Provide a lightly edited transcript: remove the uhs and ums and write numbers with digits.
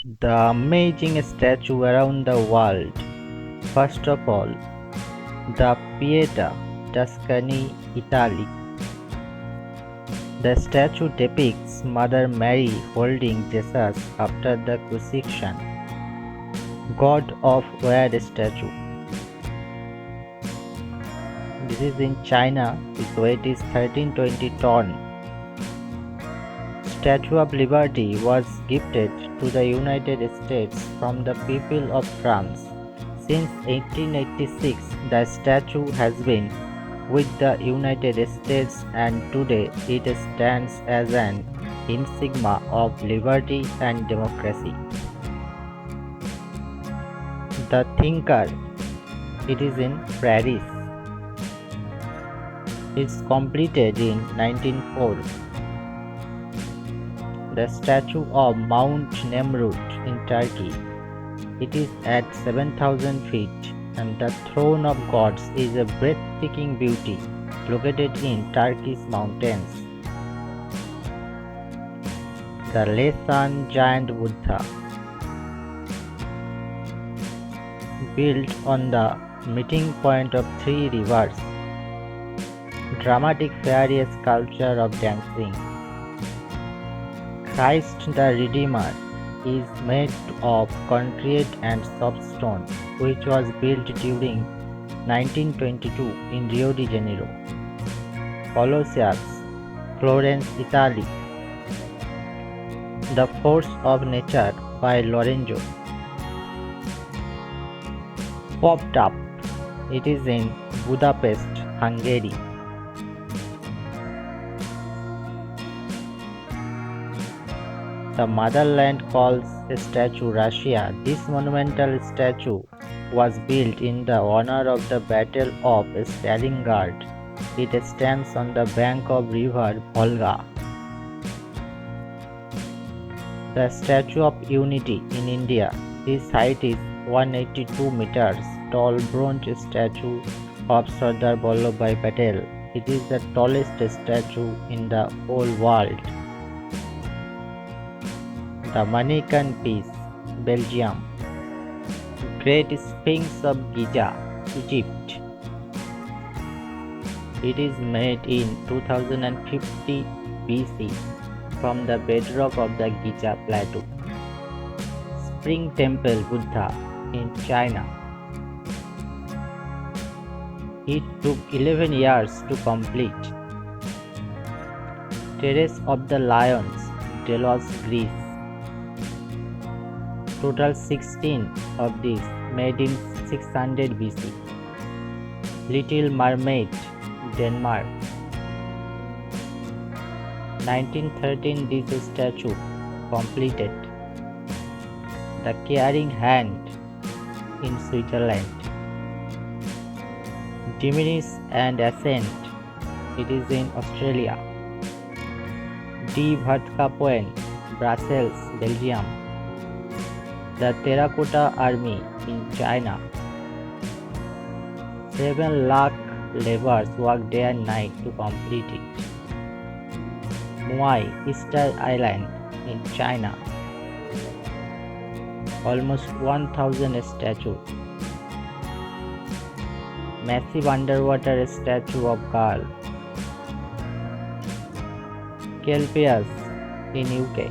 The amazing statue around the world. First of all, the Pieta, Tuscany, Italy. The statue depicts Mother Mary holding Jesus after the crucifixion. God of Weird statue. This is in China. Its weight is 1320 ton. Statue of Liberty was gifted to the United States from the people of France. Since 1886, the statue has been with the United States and today it stands as an insignia of liberty and democracy. The Thinker, it is in Paris. It's completed in 1904. The statue of Mount Nemrut in Turkey. It is at 7,000 feet and the throne of gods is a breathtaking beauty located in Turkey's mountains. The Laysan giant Buddha, built on the meeting point of three rivers. Dramatic fairy sculpture of dancing. Christ the Redeemer is made of concrete and soft stone, which was built during 1922 in Rio de Janeiro. Colossus, Florence, Italy. The Force of Nature by Lorenzo. Popped up. It is in Budapest, Hungary. The motherland calls a statue Russia. This monumental statue was built in the honor of the Battle of Stalingrad. It stands on the bank of river Volga. The Statue of Unity in India. Its height is 182 meters tall bronze statue of Sardar Vallabhbhai Patel. It is the tallest statue in the whole world. The Mannequin Piece, Belgium. Great Sphinx of Giza, Egypt. It is made in 2050 BC from the bedrock of the Giza Plateau. Spring Temple Buddha in China. It took 11 years to complete. Terrace of the Lions, Delos, Greece. Total 16 of these made in 600 BC. Little Mermaid, Denmark. 1913 this statue completed. The Caring Hand in Switzerland. Diminish and Ascent, it is in Australia. D. Point, Brussels, Belgium. The Terracotta Army in China. 7 lakh laborers work day and night to complete it. Muay, Easter Island in China. Almost 1,000 statues. Massive underwater statue of girl. Kelpias in UK.